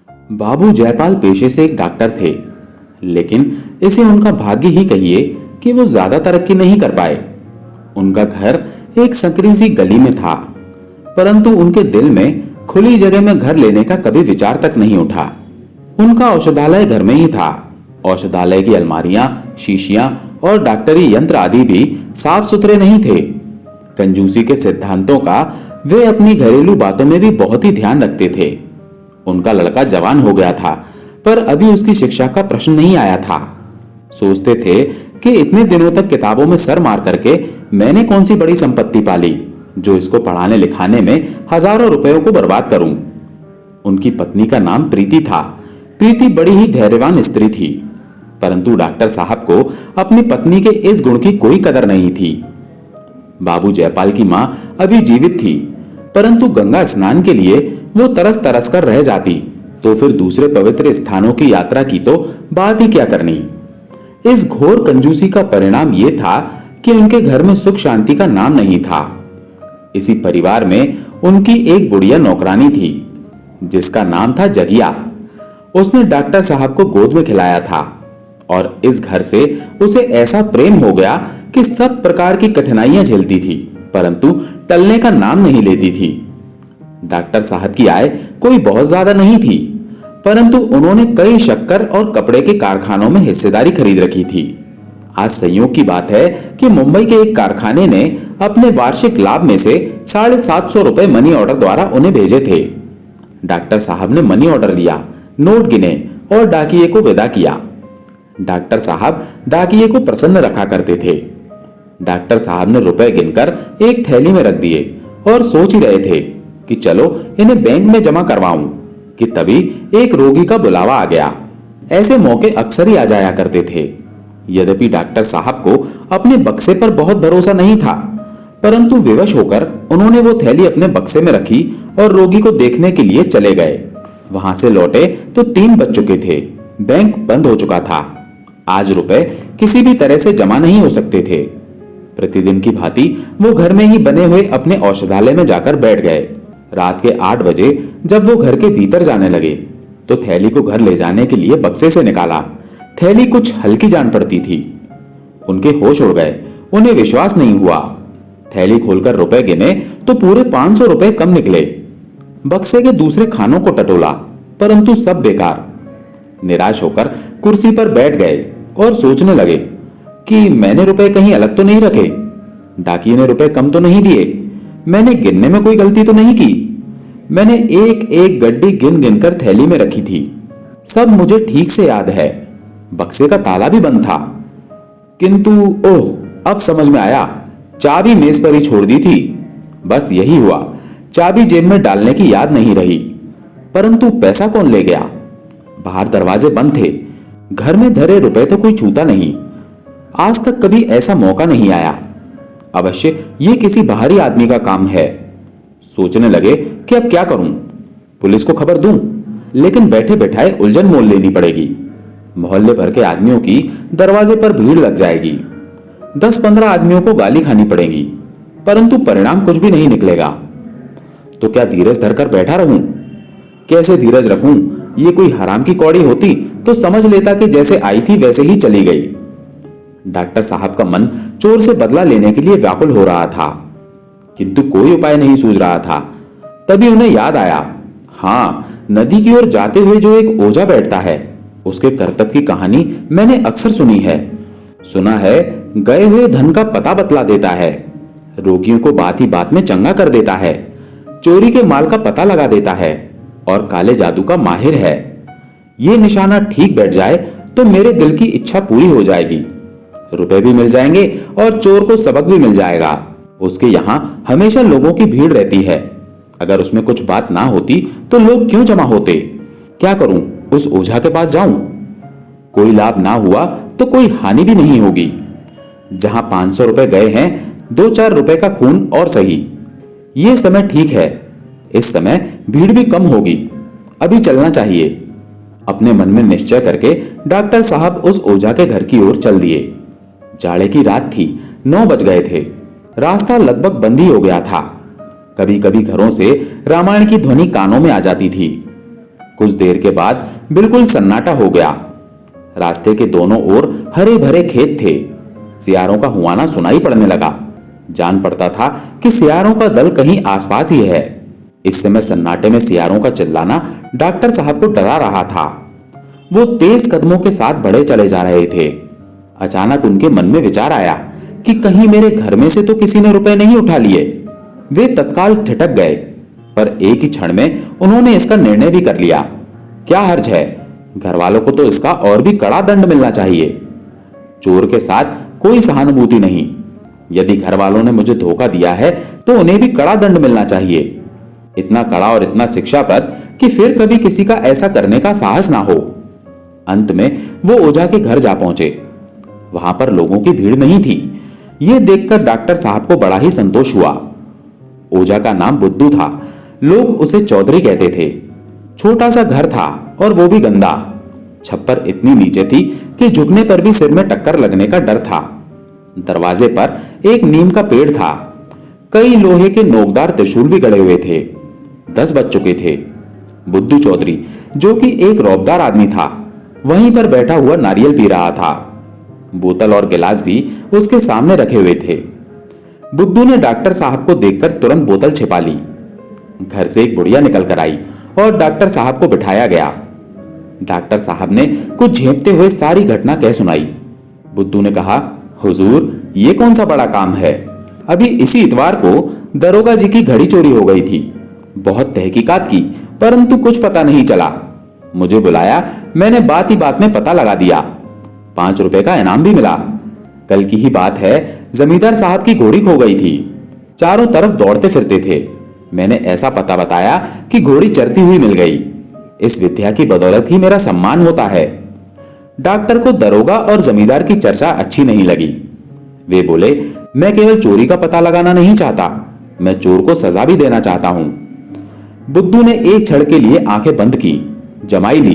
बाबू जयपाल पेशे से एक डॉक्टर थे, लेकिन इसे उनका भाग्य ही कहिए कि वो ज्यादा तरक्की नहीं कर पाए। उनका घर एक संकरी सी गली में था, परंतु उनके दिल में खुली जगह में घर लेने का कभी विचार तक नहीं उठा। उनका औषधालय घर में ही था। औषधालय की अलमारियां, शीशियां और डॉक्टरी यंत्र आदि भी साफ सुथरे नहीं थे। कंजूसी के सिद्धांतों का वे अपनी घरेलू बातों में भी बहुत ही ध्यान रखते थे। उनका लड़का जवान हो गया था, पर अभी उसकी शिक्षा का प्रश्न नहीं आया था। सोचते थे कि इतने दिनों तक किताबों में सर मार करके मैंने कौन सी बड़ी संपत्ति पाली जो इसको पढ़ाने लिखाने में हजारों रुपयों को बर्बाद करूं। उनकी पत्नी का नाम प्रीति था। प्रीति बड़ी ही धैर्यवान स्त्री थी, परंतु डॉक्टर साहब को अपनी पत्नी के इस गुण की कोई कदर नहीं थी। बाबू जयपाल की मां अभी जीवित थी, परंतु गंगा स्नान के लिए वो तरस तरस कर रह जाती, तो फिर दूसरे पवित्र स्थानों की यात्रा की तो बात ही क्या करनी। इस घोर कंजूसी का परिणाम ये था कि उनके घर में सुख शांति का नाम नहीं था। इसी परिवार में उनकी एक बुढ़िया नौकरानी थी, जिसका नाम था जगिया। उसने डॉक्टर साहब को गोद में खिलाया था और इस घर से उसे ऐसा प्रेम हो गया कि सब प्रकार की कठिनाइयां झेलती थी, परंतु टलने का नाम नहीं लेती थी। डॉक्टर साहब की आय कोई बहुत ज्यादा नहीं थी, परंतु उन्होंने कई शक्कर और कपड़े के कारखानों में हिस्सेदारी खरीद रखी थी। आज संयोग की बात है कि मुंबई के एक कारखाने ने अपने वार्षिक लाभ में से 750 रुपए मनी ऑर्डर द्वारा उन्हें भेजे थे। डॉक्टर साहब ने मनी ऑर्डर लिया, नोट गिने और डाकिये को विदा किया। डॉक्टर साहब डाकिये को प्रसन्न रखा करते थे। डॉक्टर साहब ने रुपए गिनकर एक थैली में रख दिए और सोच ही रहे थे कि चलो इन्हें बैंक में जमा करवाऊं कि तभी एक रोगी का बुलावा आ गया। ऐसे मौके अक्सर ही आ जाया करते थे। यद्यपि डॉक्टर साहब को अपने बक्से पर बहुत भरोसा नहीं था, परंतु विवश होकर उन्होंने वो थैली अपने बक्से में रखी और रोगी को देखने के लिए चले गए। वहां से लौटे तो 3 बज चुके थे। बैंक बंद हो चुका था। आज रुपए किसी भी तरह से जमा नहीं हो सकते थे। प्रतिदिन की भांति वो घर में ही बने हुए अपने औषधालय में जाकर बैठ गए। रात के 8 बजे जब वो घर के भीतर जाने लगे तो थैली को घर ले जाने के लिए बक्से से निकाला। थैली कुछ हल्की जान पड़ती थी। उनके होश उड़ गए। उन्हें विश्वास नहीं हुआ। थैली खोलकर रुपए गिने तो पूरे 500 रुपए कम निकले। बक्से के दूसरे खानों को टटोला, परंतु सब बेकार। निराश होकर कुर्सी पर बैठ गए और सोचने लगे कि मैंने रुपए कहीं अलग तो नहीं रखे, डाकिये ने रुपए कम तो नहीं दिए, मैंने गिनने में कोई गलती तो नहीं की। मैंने एक एक गड्डी गिन गिन कर थैली में रखी थी। सब मुझे ठीक से याद है। बक्से का ताला भी बंद था, किंतु ओह, अब समझ में आया, चाबी मेज पर ही छोड़ दी थी। बस यही हुआ, चाबी जेब में डालने की याद नहीं रही। परंतु पैसा कौन ले गया? बाहर दरवाजे बंद थे। घर में धरे रुपए तो कोई छूता नहीं। आज तक कभी ऐसा मौका नहीं आया। अवश्य ये किसी बाहरी आदमी का काम है। सोचने लगे कि अब क्या करूं, पुलिस को खबर दूं, लेकिन बैठे बैठाए उलझन मोल लेनी पड़ेगी। मोहल्ले भर के आदमियों की दरवाजे पर भीड़ लग जाएगी। 10-15 आदमियों को गाली खानी पड़ेगी, परंतु परिणाम कुछ भी नहीं निकलेगा। तो क्या धीरज धरकर बैठा रहूं? कैसे धीरज रखूं? ये कोई हराम की कौड़ी होती तो समझ लेता कि जैसे आई थी वैसे ही चली गई। डॉक्टर साहब का मन चोर से बदला लेने के लिए व्याकुल हो रहा था, किंतु कोई उपाय नहीं सूझ रहा था। तभी उन्हें याद आया, हाँ, नदी की ओर जाते हुए जो एक ओझा बैठता है, उसके करतब की कहानी मैंने अक्सर सुनी है। सुना है गए हुए धन का पता बतला देता है, रोगियों को बात ही बात में चंगा कर देता है, चोरी के माल का पता लगा देता है और काले जादू का माहिर है। ये निशाना ठीक बैठ जाए तो मेरे दिल की इच्छा पूरी हो जाएगी। रुपए भी मिल जाएंगे और चोर को सबक भी मिल जाएगा। उसके यहाँ हमेशा लोगों की भीड़ रहती है। अगर उसमें कुछ बात ना होती तो लोग क्यों जमा होते? क्या करूं? उस ओझा के पास जाऊं? कोई लाभ ना हुआ तो कोई हानि भी नहीं होगी। जहां 500 रुपए गए हैं, 2-4 रुपए का खून और सही। ये समय ठीक है। इस समय भीड़ भी कम होगी। अभी चलना चाहिए। अपने मन में निश्चय करके डॉक्टर साहब उस ओझा के घर की ओर चल दिए। जाड़े की रात थी, 9 बज गए थे। रास्ता लगभग बंद ही हो गया था। कभी कभी घरों से रामायण की ध्वनि कानों में आ जाती थी। कुछ देर के बाद बिल्कुल सन्नाटा हो गया। रास्ते के दोनों ओर हरे भरे खेत थे। सियारों का हुआना सुनाई पड़ने लगा। जान पड़ता था कि सियारों का दल कहीं आसपास ही है। इस समय सन्नाटे में सियारों का चिल्लाना डॉक्टर साहब को डरा रहा था। वो तेज कदमों के साथ बढ़े चले जा रहे थे। अचानक उनके मन में विचार आया कि कहीं मेरे घर में से तो किसी ने रुपए नहीं उठा लिए। वे तत्काल ठिठक गए, पर एक ही क्षण में उन्होंने इसका निर्णय भी कर लिया। क्या हर्ज है, घर वालों को तो इसका और भी कड़ा दंड मिलना चाहिए। चोर के साथ कोई सहानुभूति नहीं। यदि घर वालों ने मुझे धोखा दिया है तो उन्हें भी कड़ा दंड मिलना चाहिए। इतना कड़ा और इतना शिक्षाप्रद कि फिर कभी किसी का ऐसा करने का साहस ना हो। अंत में वो ओझा के घर जा पहुंचे। वहां पर लोगों की भीड़ नहीं थी। ये देखकर डॉक्टर साहब को बड़ा ही संतोष हुआ। ओझा का नाम बुद्धू था। लोग उसे चौधरी कहते थे। छोटा सा घर था और वो भी गंदा। छप्पर इतनी नीचे थी कि झुकने पर भी सिर में टक्कर लगने का डर था। दरवाजे पर एक नीम का पेड़ था। कई लोहे के नोकदार त्रिशूल भी गड़े हुए थे। 10 बज चुके थे। बुद्धू चौधरी, जो कि एक रौबदार आदमी था, वहीं पर बैठा हुआ नारियल पी रहा था। बोतल और गिलास भी उसके सामने रखे हुए थे। बुद्धू ने डॉक्टर साहब को देखकर तुरंत बोतल छिपा ली। घर से एक बुढ़िया निकल कर आई और डॉक्टर साहब को बिठाया गया। डॉक्टर साहब ने कुछ झेपते हुए सारी घटना कह सुनाई। बुद्धू ने कहा, हुजूर, ये कौन सा बड़ा काम है। अभी इसी इतवार को दरोगा जी की घड़ी चोरी हो गई थी। बहुत तहकीकात की, परंतु कुछ पता नहीं चला। मुझे बुलाया, मैंने बात ही बात में पता लगा दिया। 5 रुपए का इनाम भी मिला। कल की ही बात है, जमींदार साहब की घोड़ी खो गई थी। चारों तरफ दौड़ते फिरते थे। मैंने ऐसा पता बताया कि घोड़ी चरती हुई मिल गई। इस विद्या की बदौलत ही मेरा सम्मान होता है। डॉक्टर को दरोगा और जमींदार की चर्चा अच्छी नहीं लगी। वे बोले, मैं केवल चोरी का पता लगाना नहीं चाहता, मैं चोर को सजा भी देना चाहता हूं। बुद्धू ने एक क्षण के लिए आंखें बंद की, जमाई ली,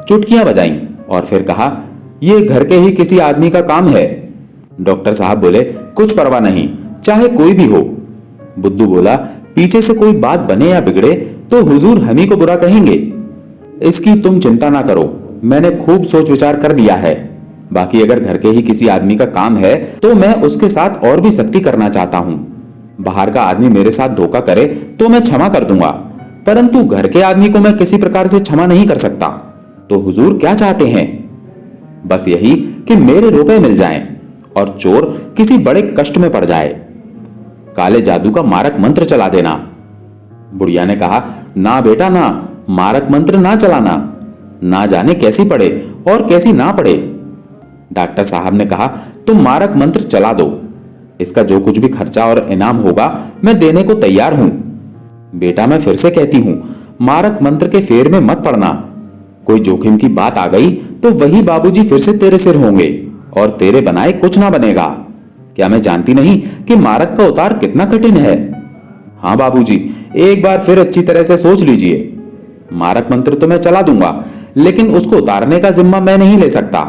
चुटकियां बजाईं और फिर कहा, यह घर के ही किसी आदमी का काम है। डॉक्टर साहब बोले, कुछ परवाह नहीं, चाहे कोई भी हो। बुद्धू बोला, पीछे से कोई बात बने या बिगड़े तो हुजूर हम ही को बुरा कहेंगे। इसकी तुम चिंता ना करो, मैंने खूब सोच विचार कर लिया है। बाकी अगर घर के ही किसी आदमी का काम है तो मैं उसके साथ और भी सख्ती करना चाहता हूं। बाहर का आदमी मेरे साथ धोखा करे तो मैं क्षमा कर दूंगा, परंतु घर के आदमी को मैं किसी प्रकार से क्षमा नहीं कर सकता। तो हुजूर क्या चाहते हैं? बस यही कि मेरे रुपए मिल जाएं और चोर किसी बड़े कष्ट में पड़ जाए। काले जादू का मारक मंत्र चला देना। बुढ़िया ने कहा, ना बेटा ना, मारक मंत्र ना चलाना, ना जाने कैसी पड़े और कैसी ना पड़े। डॉक्टर साहब ने कहा, तुम मारक मंत्र चला दो, इसका जो कुछ भी खर्चा और इनाम होगा मैं देने को तैयार हूं। बेटा मैं फिर से कहती हूं, मारक मंत्र के फेर में मत पड़ना। कोई जोखिम की बात आ गई तो वही बाबूजी फिर से तेरे सिर होंगे और तेरे बनाए कुछ ना बनेगा। क्या मैं जानती नहीं कि मारक का उतार कितना कठिन है? हाँ बाबूजी, एक बार फिर अच्छी तरह से सोच लीजिए। मारक मंत्र तो मैं चला दूंगा, लेकिन उसको उतारने का जिम्मा मैं नहीं ले सकता।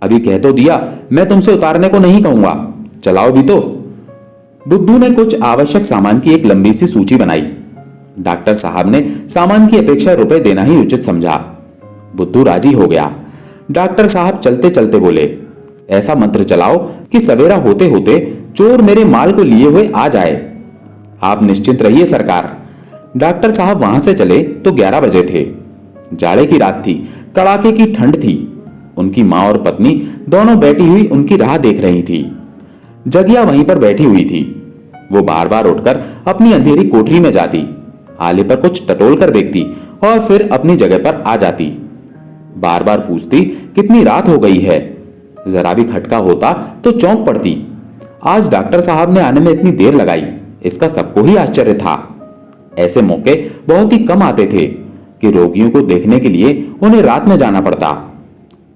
अभी कह तो दिया, मैं तुमसे उतारने को नहीं कहूंगा, चलाओ भी तो। बुद्धू ने कुछ आवश्यक सामान की एक लंबी सी सूची बनाई। डॉक्टर साहब ने सामान की अपेक्षा रुपए देना ही उचित समझा। बुद्धू राजी हो गया। डॉक्टर साहब चलते चलते बोले, ऐसा मंत्र चलाओ कि सवेरा होते होते चोर मेरे माल को लिए हुए आ जाए। आप निश्चिंत रहिए सरकार। डॉक्टर साहब वहां से चले तो 11 बजे थे। जाड़े की रात थी, कड़ाके की ठंड थी। उनकी मां और पत्नी दोनों बैठी हुई उनकी राह देख रही थी। जगिया वहीं पर बैठी हुई थी। वो बार बार उठकर अपनी अंधेरी कोठरी में जाती, आले पर कुछ टटोल कर देखती और फिर अपनी जगह पर आ जाती। बार बार पूछती, कितनी रात हो गई है। जरा भी खटका होता तो चौंक पड़ती। आज डॉक्टर साहब ने आने में इतनी देर लगाई, इसका सबको ही आश्चर्य था। ऐसे मौके बहुत ही कम आते थे कि रोगियों को देखने के लिए उन्हें रात में जाना पड़ता।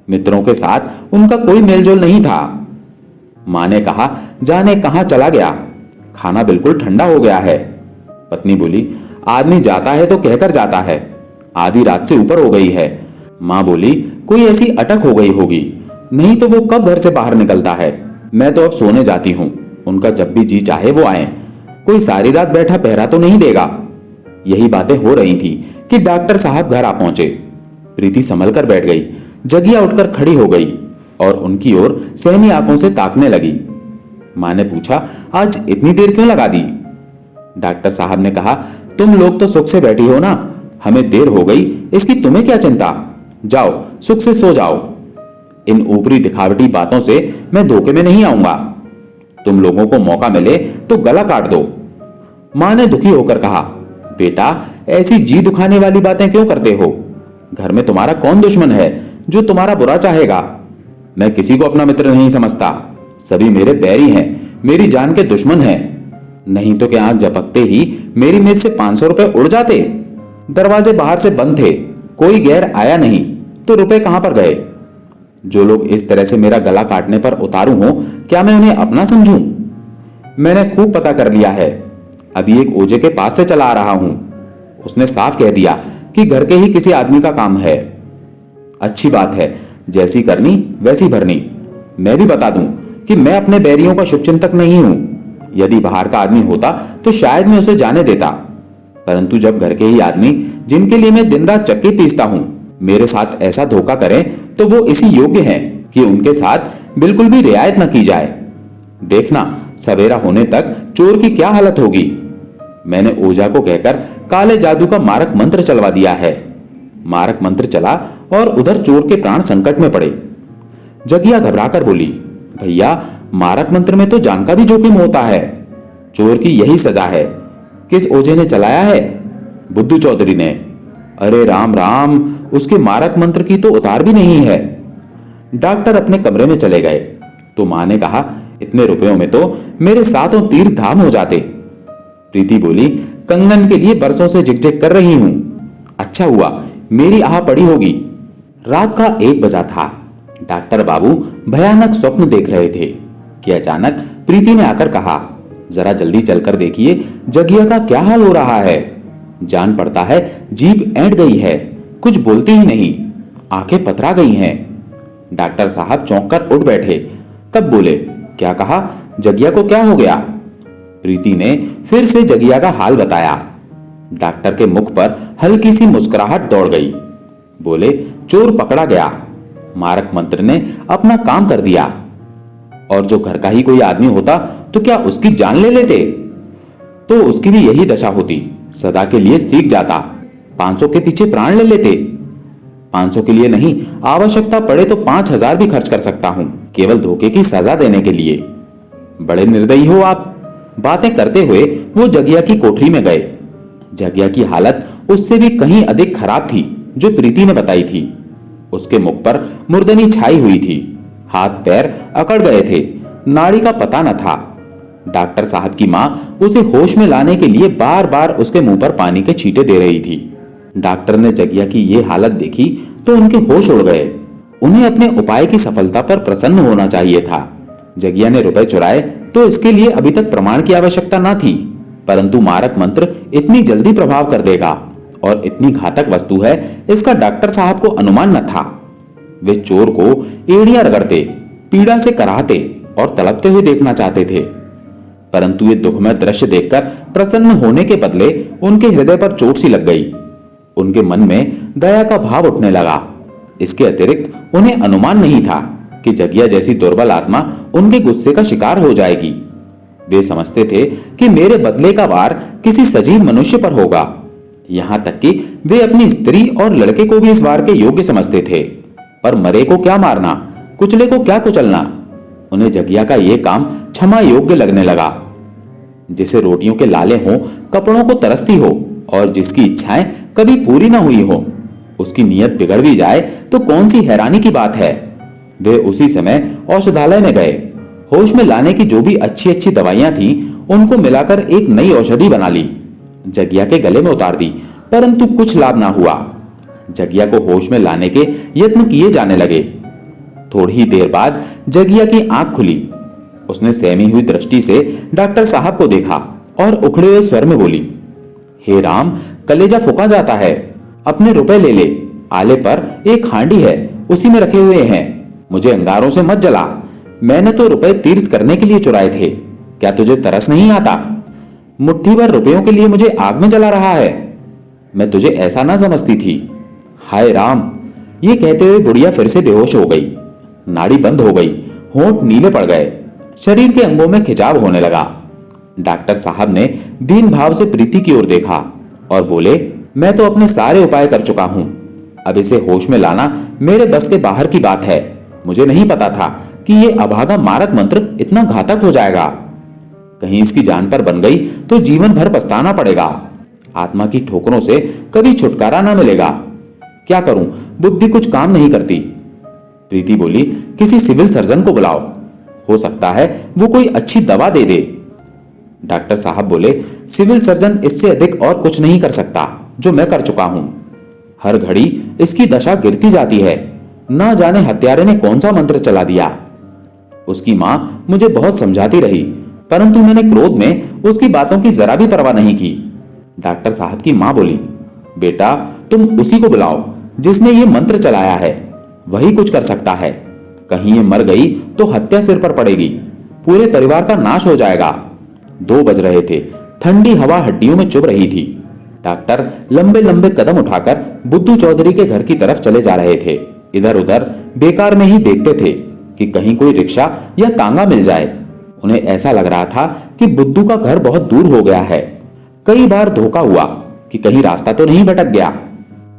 मित्रों के साथ उनका कोई मेलजोल नहीं था। मां ने कहा, जाने कहां चला गया, खाना बिल्कुल ठंडा हो गया है। पत्नी बोली, आदमी जाता है तो कहकर जाता है, आधी रात से ऊपर हो गई है। मां बोली, कोई ऐसी अटक हो गई होगी, नहीं तो वो कब घर से बाहर निकलता है। मैं तो अब सोने जाती हूं, उनका जब भी जी चाहे वो आए, कोई सारी रात बैठा पहरा तो नहीं देगा। यही बातें हो रही थी कि डॉक्टर साहब घर आ पहुंचे। प्रीति संभल कर बैठ गई। जगिया उठकर खड़ी हो गई और उनकी ओर सहमी आंखों से ताकने लगी। मां ने पूछा, आज इतनी देर क्यों लगा दी? डॉक्टर साहब ने कहा, तुम लोग तो सुख से बैठी हो ना, हमें देर हो गई इसकी तुम्हें क्या चिंता? जाओ सुख से सो जाओ। इन ऊपरी दिखावटी बातों से मैं धोखे में नहीं आऊंगा। तुम लोगों को मौका मिले तो गला काट दो। मां ने दुखी होकर कहा, बेटा ऐसी जी दुखाने वाली बातें क्यों करते हो? घर में तुम्हारा कौन दुश्मन है जो तुम्हारा बुरा चाहेगा? मैं किसी को अपना मित्र नहीं समझता। सभी मेरे बैरी हैं, मेरी जान के दुश्मन हैं। नहीं तो क्या आज झपकते ही मेरी मेज से 500 रुपए उड़ जाते? दरवाजे बाहर से बंद थे, कोई गैर आया नहीं, तो रुपए कहां पर गए? जो लोग इस तरह से मेरा गला काटने पर उतारू हो, क्या मैं उन्हें अपना समझूं? मैंने खूब पता कर लिया है। अभी एक ओझे के पास से चला आ रहा हूं। उसने साफ कह दिया कि घर के ही किसी आदमी का काम है। अच्छी बात है, जैसी करनी वैसी भरनी। मैं भी बता दूं कि मैं अपने बैरियों का शुभचिंतक नहीं हूं। यदि बाहर का आदमी होता तो शायद मैं उसे जाने देता, परंतु जब घर के ही आदमी, जिनके लिए मैं दिन रात चक्की पीसता हूं, मेरे साथ ऐसा धोखा करें तो वो इसी योग्य हैं कि उनके साथ बिल्कुल भी रियायत न की जाए। देखना सवेरा होने तक चोर की क्या हालत होगी। मैंने ओझा को कहकर काले जादू का मारक मंत्र चलवा दिया है। मारक मंत्र चला और उधर चोर के प्राण संकट में पड़े। जगिया घबराकर बोली, भैया मारक मंत्र में तो जान का भी जोखिम होता है। चोर की यही सजा है। किस ओझे ने चलाया है? बुद्धू चौधरी ने। अरे राम राम, उसके मारक मंत्र की तो उतार भी नहीं है। डॉक्टर अपने कमरे में चले गए तो मां ने कहा, इतने रुपयों में तो मेरे सातों तीर्थ धाम हो जाते। प्रीति बोली, कंगन के लिए बरसों से झिकझिक कर रही हूं। अच्छा हुआ मेरी आह पड़ी होगी। रात का 1 बजा था। डॉक्टर बाबू भयानक स्वप्न देख रहे थे कि अचानक प्रीति ने आकर कहा, जरा जल्दी चलकर देखिए जगिया का क्या हाल हो रहा है। जान पड़ता है जीभ ऐंठ गई है, कुछ बोलती ही नहीं, आंखें पथरा गई हैं। डॉक्टर साहब चौंक कर उठ बैठे, तब बोले, क्या कहा? जगिया को क्या हो गया? प्रीति ने फिर से जगिया का हाल बताया। डॉक्टर के मुख पर हल्की सी मुस्कुराहट दौड़ गई। बोले, चोर पकड़ा गया। मारक मंत्र ने अपना काम कर दिया। और जो घर का ही कोई आदमी होता तो क्या उसकी जान ले लेते? तो उसकी भी यही दशा होती, सदा के लिए सीख जाता। 500 के पीछे प्राण ले लेते। 500 के लिए नहीं, आवश्यकता पड़े तो 5000 भी खर्च कर सकता हूं, केवल धोखे की सजा देने के लिए। बड़े निर्दयी हो आप। बातें करते हुए वो जगिया की कोठरी में गए। जगिया की हालत उससे भी कहीं अधिक खराब थी जो प्रीति ने बताई थी। उसके मुख पर मुर्दनी छाई हुई थी, हाथ पैर अकड़ गए थे, नाड़ी का पता न था। डॉक्टर साहब की मां उसे होश में लाने के लिए बार बार उसके मुंह पर पानी के छींटे दे रही थी। डॉक्टर ने जगिया की ये हालत देखी तो उनके होश उड़ गए। उन्हें अपने उपाय की सफलता पर प्रसन्न होना चाहिए था। जगिया ने रुपए चुराए तो इसके लिए अभी तक प्रमाण की आवश्यकता न थी, परंतु मारक मंत्र इतनी जल्दी प्रभाव कर देगा और इतनी घातक वस्तु है, इसका डॉक्टर साहब को अनुमान न था। वे चोर को एड़ियां रगड़ते, पीड़ा से कराहते और तड़पते हुए देखना चाहते थे, परंतु ये दुखमय दृश्य देखकर प्रसन्न होने के बदले उनके हृदय पर चोट सी लग गई। उनके मन में दया का भाव उठने लगा। इसके अतिरिक्त उन्हें अनुमान नहीं था कि जगिया जैसी दुर्बल आत्मा उनके गुस्से का शिकार हो जाएगी। वे समझते थे कि मेरे बदले का वार किसी सजीव मनुष्य पर होगा। यहां तक कि वे अपनी स्त्री और लड़के को भी इस वार के योग्य समझते थे। पर मरे को क्या मारना, कुचले को क्या कुचलना। उन्हें जगिया का यह काम क्षमा योग्य लगने लगा। जिसे रोटियों के लाले हों, कपड़ों को तरसती हो और जिसकी इच्छाएं कभी पूरी ना हुई हो, उसकी नीयत बिगड़ भी जाए तो कौन सी हैरानी की बात है। वे उसी समय औषधालय में गए। होश में लाने की जो भी अच्छी अच्छी दवाइयां थीं, उनको मिलाकर एक नई औषधि बना ली। जगिया के गले में उतार दी, परंतु कुछ लाभ ना हुआ। जगिया को होश में लाने के यत्न किए जाने लगे। थोड़ी ही देर बाद जगिया की आंख खुली। उसने सहमी हुई दृष्टि से डॉक्टर साहब को देखा और उखड़े हुए स्वर में बोली, हे राम, कलेजा फूका जाता है। अपने रुपए ले ले, आले पर एक हांडी है, उसी में रखे हुए हैं। मुझे अंगारों से मत जला। मैंने तो रुपए तीर्थ करने के लिए चुराए थे। क्या तुझे तरस नहीं आता? मुट्ठी भर रुपयों के लिए मुझे आग में जला रहा है। मैं तुझे ऐसा ना समझती थी। हाय राम। ये कहते हुए बुढ़िया फिर से बेहोश हो गई। नाड़ी बंद हो गई, होंठ नीले पड़ गए, शरीर के अंगों में खिंचाव होने लगा। डॉक्टर साहब ने दीन भाव से प्रीति की ओर देखा और बोले, मैं तो अपने सारे उपाय कर चुका हूं। अब इसे होश में लाना मेरे बस के बाहर की बात है। मुझे नहीं पता था कि ये अभागा मारक मंत्र इतना घातक हो जाएगा। कहीं इसकी जान पर बन गई तो जीवन भर पछताना पड़ेगा। आत्मा की ठोकरों से कभी छुटकारा ना मिलेगा। क्या करूं, बुद्धि कुछ काम नहीं करती। प्रीति बोली, किसी सिविल सर्जन को बुलाओ, हो सकता है वो कोई अच्छी दवा दे दे। डॉक्टर साहब बोले, सिविल सर्जन इससे अधिक और कुछ नहीं कर सकता जो मैं कर चुका हूं। हर घड़ी इसकी दशा गिरती जाती है। ना जाने हत्यारे ने कौन सा मंत्र चला दिया। उसकी मां मुझे बहुत समझाती रही, परंतु मैंने क्रोध में उसकी बातों की जरा भी परवाह नहीं की। डॉक्टर साहब की मां बोली, बेटा तुम उसी को बुलाओ जिसने ये मंत्र चलाया है, वही कुछ कर सकता है। कहीं ये मर गई तो हत्या सिर पर पड़ेगी, पूरे परिवार का नाश हो जाएगा। 2 बज रहे थे, ठंडी हवा हड्डियों में चुभ रही थी। डॉक्टर लंबे लंबे कदम उठाकर बुद्धू चौधरी के घर की तरफ चले जा रहे थे। इधर उधर बेकार में ही देखते थे कि कहीं कोई रिक्शा या तांगा मिल जाए। उन्हें ऐसा लग रहा था कि बुद्धू का घर बहुत दूर हो गया है। कई बार धोखा हुआ कि कहीं रास्ता तो नहीं भटक गया।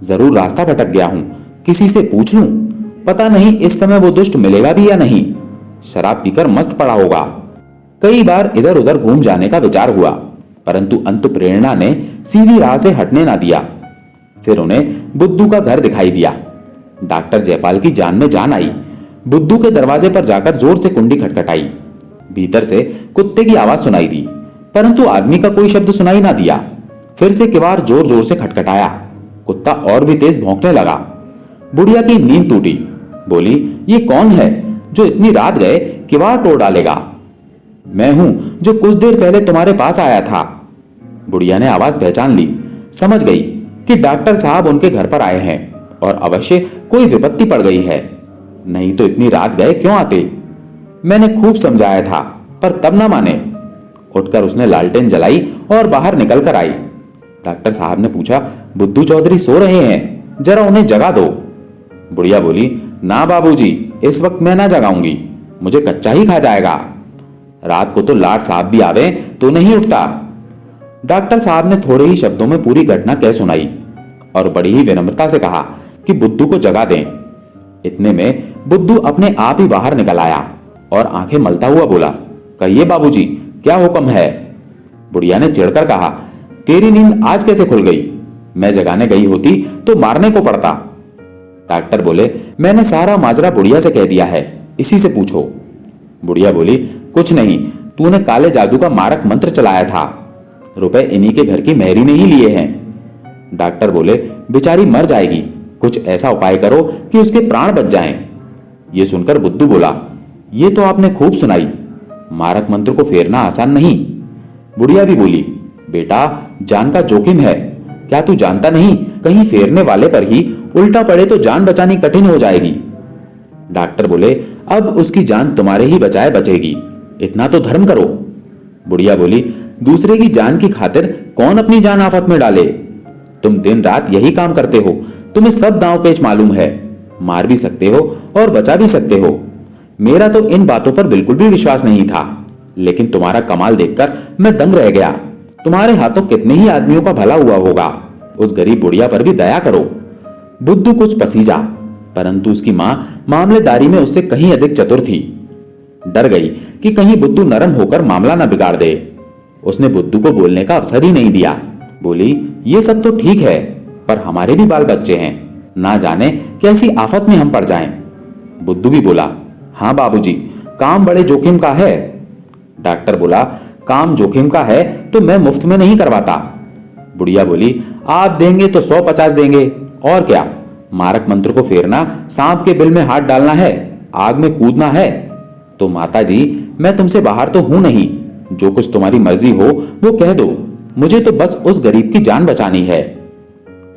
जरूर रास्ता भटक गया हूं, किसी से पूछ लूं। पता नहीं इस समय वो दुष्ट मिलेगा भी या नहीं। शराब पीकर मस्त पड़ा होगा। कई बार इधर उधर घूम जाने का विचार हुआ, परंतु अंत प्रेरणा ने सीधी राह से हटने ना दिया। फिर उन्हें बुद्धू का घर दिखाई दिया। डॉक्टर जयपाल की जान में जान आई। बुद्धू के दरवाजे पर जाकर जोर से कुंडी खटखटाई। भीतर से कुत्ते की आवाज सुनाई दी, परंतु आदमी का कोई शब्द सुनाई ना दिया। फिर से किवाड़ जोर जोर से खटखटाया। कुत्ता और भी तेज भौंकने लगा। बुढ़िया की नींद टूटी। बोली, ये कौन है जो इतनी रात गए किवाड़ तोड़ डालेगा? मैं हूं जो कुछ देर पहले तुम्हारे पास आया था। बुढ़िया ने आवाज पहचान ली। समझ गई कि डॉक्टर साहब उनके घर पर आए हैं और अवश्य कोई विपत्ति पड़ गई है, नहीं तो इतनी रात गए क्यों आते। मैंने खूब समझाया था पर तब ना माने। उठकर उसने लालटेन जलाई और बाहर निकल कर आई। डॉक्टर साहब ने पूछा, बुद्धू चौधरी सो रहे हैं, जरा उन्हें जगा दो। बुढ़िया बोली, ना बाबूजी, इस वक्त मैं ना जगाऊंगी, मुझे कच्चा ही खा जाएगा। रात को तो लाट साहब भी आवे तो नहीं उठता। डॉक्टर साहब ने थोड़े ही शब्दों में पूरी घटना कह सुनाई और बड़ी ही विनम्रता से कहा कि बुद्धू को जगा दें। इतने में बुद्धू अपने आप ही बाहर निकल आया और आंखें मलता हुआ बोला, कहिए बाबूजी, क्या हुक्म है? बुढ़िया ने चिढ़कर कहा, तेरी नींद आज कैसे खुल गई? मैं जगाने गई होती तो मारने को पड़ता। डॉक्टर बोले, मैंने सारा माजरा बुढ़िया से कह दिया है, इसी से पूछो। बुढ़िया बोली, कुछ नहीं, तूने काले जादू का मारक मंत्र चलाया था। रुपए इन्हीं के घर की मेहरी ने ही लिए हैं। डॉक्टर बोले, बेचारी मर जाएगी, कुछ ऐसा उपाय करो कि उसके प्राण बच जाएं। ये सुनकर बुद्धू बोला, ये तो आपने खूब सुनाई, मारक मंत्र को फेरना आसान नहीं। बुढ़िया भी बोली, बेटा जान का जोखिम है, क्या तू जानता नहीं, कहीं फेरने वाले पर ही उल्टा पड़े तो जान बचानी कठिन हो जाएगी। डॉक्टर बोले, अब उसकी जान तुम्हारे ही बचाए बचेगी, इतना तो धर्म करो। बुढ़िया बोली, दूसरे की जान की खातिर कौन अपनी जान आफत में डाले? तुम दिन रात यही काम करते हो, तुम्हें सब दांव पेच मालूम है, मार भी सकते हो और बचा भी सकते हो। मेरा तो इन बातों पर बिल्कुल भी विश्वास नहीं था, लेकिन तुम्हारा कमाल देखकर मैं दंग रह गया। तुम्हारे हाथों कितने ही आदमियों का भला हुआ होगा, उस गरीब बुढ़िया पर भी दया करो। बुद्धू कुछ पसीजा, परंतु उसकी मां मामलेदारी में उससे कहीं अधिक चतुर थी। डर गई कि कहीं बुद्धू नरम होकर मामला न बिगाड़ दे। उसने बुद्धू को बोलने का अवसर ही नहीं दिया। बोली, ये सब तो ठीक है, पर हमारे भी बाल बच्चे हैं, ना जाने कैसी आफत में हम पड़ जाएं। बुद्धू भी बोला, हाँ बाबूजी, काम बड़े जोखिम का है। डॉक्टर बोला, काम जोखिम का है तो मैं मुफ्त में नहीं करवाता। बुढ़िया बोली, आप देंगे तो 150 देंगे, और क्या, मारक मंत्र को फेरना, सांप के बिल में हाथ डालना है, आग में कूदना है। तो माता जी, मैं तुमसे बाहर तो हूं नहीं, जो कुछ तुम्हारी मर्जी हो वो कह दो, मुझे तो बस उस गरीब की जान बचानी है।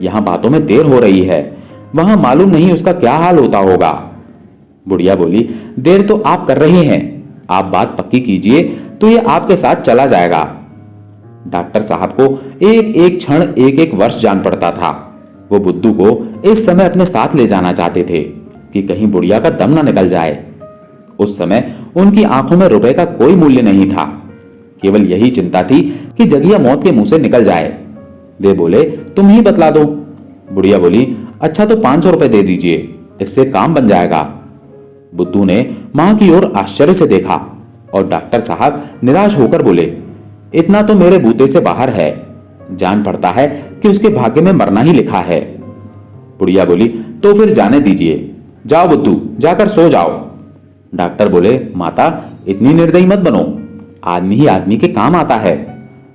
यहां बातों में देर हो रही है, वहां मालूम नहीं उसका क्या हाल होता होगा। बुढ़िया बोली, देर तो आप कर रहे हैं, आप बात पक्की कीजिए तो ये आपके साथ चला जाएगा। डॉक्टर साहब को एक एक क्षण एक एक वर्ष जान पड़ता था। वो बुद्धू को इस समय अपने साथ ले जाना चाहते थे कि कहीं बुढ़िया का दम ना निकल जाए। उस समय उनकी आंखों में रुपए का कोई मूल्य नहीं था, केवल यही चिंता थी कि जगिया मौत के मुंह से निकल जाए। वे बोले, तुम ही बतला दो। बुढ़िया बोली, अच्छा तो 500 रुपए दे दीजिए, इससे काम बन जाएगा। बुद्धू ने मां की ओर आश्चर्य से देखा और डॉक्टर साहब निराश होकर बोले, इतना तो मेरे बूते से बाहर है, जान पड़ता है कि उसके भाग्य में मरना ही लिखा है। बुढ़िया बोली, तो फिर जाने दीजिए, जाओ बुद्धू, जाकर सो जाओ। डॉक्टर बोले, माता इतनी निर्दयी मत बनो, आदमी ही आदमी के काम आता है।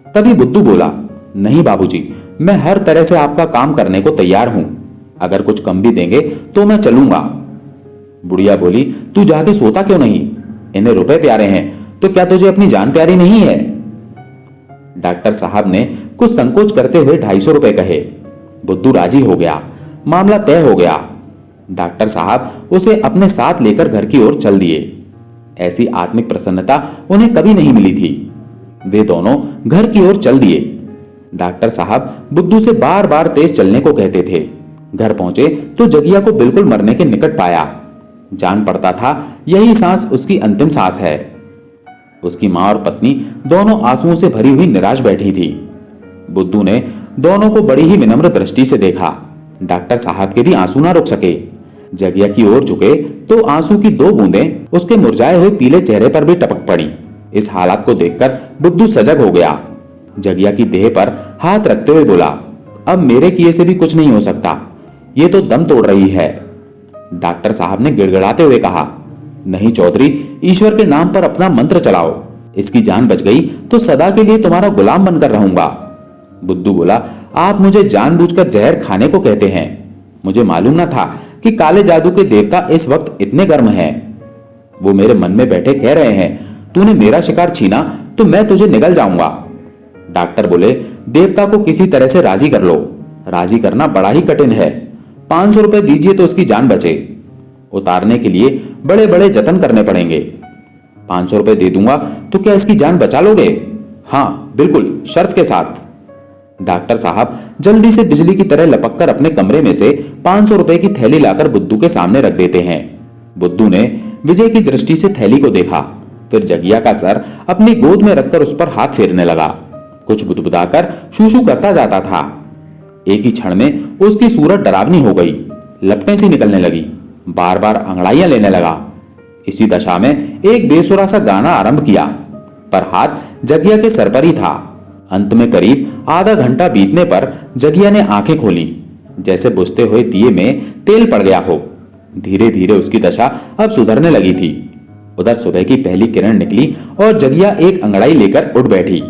तभी बुद्धू बोला, नहीं बाबूजी, मैं हर तरह से आपका काम करने को तैयार हूं, अगर कुछ कम भी देंगे तो मैं चलूंगा। बुढ़िया बोली, तू जाके सोता क्यों नहीं? इन्हें रुपए प्यारे हैं तो क्या तुझे अपनी जान प्यारी नहीं है? डॉक्टर साहब ने कुछ संकोच करते हुए 250 रुपए कहे। बुद्धू राजी हो गया, मामला तय हो गया। डॉक्टर साहब उसे अपने साथ लेकर घर की ओर चल दिए। ऐसी आत्मिक प्रसन्नता उन्हें कभी नहीं मिली थी। वे दोनों घर की ओर चल दिए। डॉक्टर साहब बुद्धू से बार बार तेज चलने को कहते थे। घर पहुंचे तो जगिया को बिल्कुल मरने के निकट पाया। जान पड़ता था यही सांस उसकी अंतिम सांस है। उसकी मां और पत्नी दोनों आंसुओं से भरी हुई निराश बैठी थी। बुद्धू ने दोनों को बड़ी ही विनम्र दृष्टि से देखा। डॉक्टर साहब के भी आंसू ना रुक सके। जगिया की ओर झुके तो आंसू की 2 बूंदें उसके मुरझाए हुए पीले चेहरे पर भी टपक पड़ी। इस हालात को देखकर बुद्धू सजग हो गया। जगिया की देह पर हाथ रखते हुए बोला, अब मेरे किए से भी कुछ नहीं हो सकता, ये तो दम तोड़ रही है। डॉक्टर साहब ने गिड़गिड़ाते हुए कहा, नहीं चौधरी, ईश्वर के नाम पर अपना मंत्र चलाओ, इसकी जान बच गई तो सदा के लिए तुम्हारा गुलाम बनकर रहूंगा। बुद्धू बोला, आप मुझे जानबूझकर जहर खाने को कहते हैं, मुझे मालूम न था कि काले जादू के देवता इस वक्त इतने गर्म हैं। वो मेरे मन में बैठे कह रहे हैं, तूने मेरा शिकार छीना तो मैं तुझे निगल जाऊंगा। डॉक्टर बोले, देवता को किसी तरह से राजी कर लो। राजी करना बड़ा ही कठिन है, 500 रुपए दीजिए तो उसकी जान बचे। उतारने के लिए बड़े बड़े जतन करने पड़ेंगे। 500 रुपए दे दूंगा तो क्या इसकी जान बचा लोगे? हाँ बिल्कुल, शर्त के साथ। डॉक्टर साहब जल्दी से बिजली की तरह लपककर अपने कमरे में से 500 रुपए की थैली लाकर बुद्धू के सामने रख देते हैं। बुद्धू ने विजय की दृष्टि से थैली को देखा, फिर जगिया का सर अपनी गोद में रखकर उस पर हाथ फेरने लगा। कुछ बुदबुदाकर शू करता जाता था। एक ही क्षण में उसकी सूरत डरावनी हो गई, लपटें सी निकलने लगी, बार बार अंगड़ाइयां लेने लगा। इसी दशा में एक बेसुरा सा गाना आरंभ किया, पर हाथ जगिया के सर पर ही था। अंत में करीब आधा घंटा बीतने पर जगिया ने आंखें खोली, जैसे बुझते हुए दिए में तेल पड़ गया हो। धीरे धीरे उसकी दशा अब सुधरने लगी थी। उधर सुबह की पहली किरण निकली और जगिया एक अंगड़ाई लेकर उठ बैठी।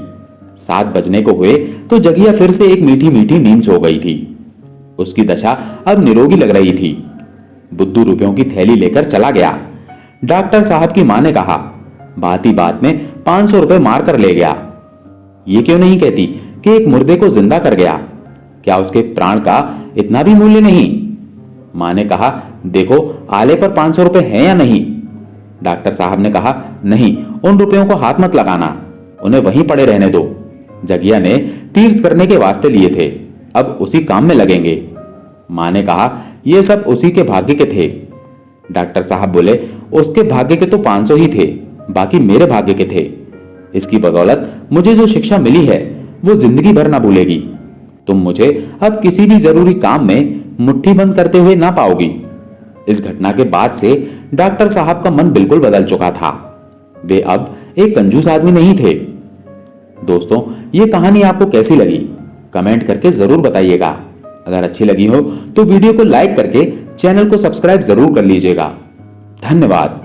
7 बजने को हुए तो जगिया फिर से एक मीठी मीठी नींद सो गई थी। उसकी दशा अब निरोगी लग रही थी। बुद्धू रुपयों की थैली लेकर चला गया। डॉक्टर साहब की मां ने कहा, बात ही बात में 500 रुपए मार कर ले गया। ये क्यों नहीं कहती कि एक मुर्दे को जिंदा कर गया? क्या उसके प्राण का इतना भी मूल्य नहीं? मां ने कहा, देखो आले पर 500 रुपए हैं या नहीं? डॉक्टर साहब ने कहा, नहीं, उन रुपयों को हाथ मत लगाना, उन्हें वहीं पड़े रहने दो। जगिया ने तीर्थ करने के वास्ते लिए थे, अब उसी काम में लगेंगे। मां ने कहा, यह सब उसी के भाग्य के थे। डॉक्टर साहब बोले, उसके भाग्य के तो 500 ही थे, बाकी मेरे भाग्य के थे। इसकी बदौलत मुझे जो शिक्षा मिली है वो जिंदगी भर ना भूलेगी। तुम मुझे अब किसी भी जरूरी काम में मुट्ठी बंद करते हुए ना पाओगी। इस घटना के बाद से डॉक्टर साहब का मन बिल्कुल बदल चुका था। वे अब एक कंजूस आदमी नहीं थे। दोस्तों, ये कहानी आपको कैसी लगी कमेंट करके जरूर बताइएगा। अगर अच्छी लगी हो तो वीडियो को लाइक करके चैनल को सब्सक्राइब जरूर कर लीजिएगा। धन्यवाद।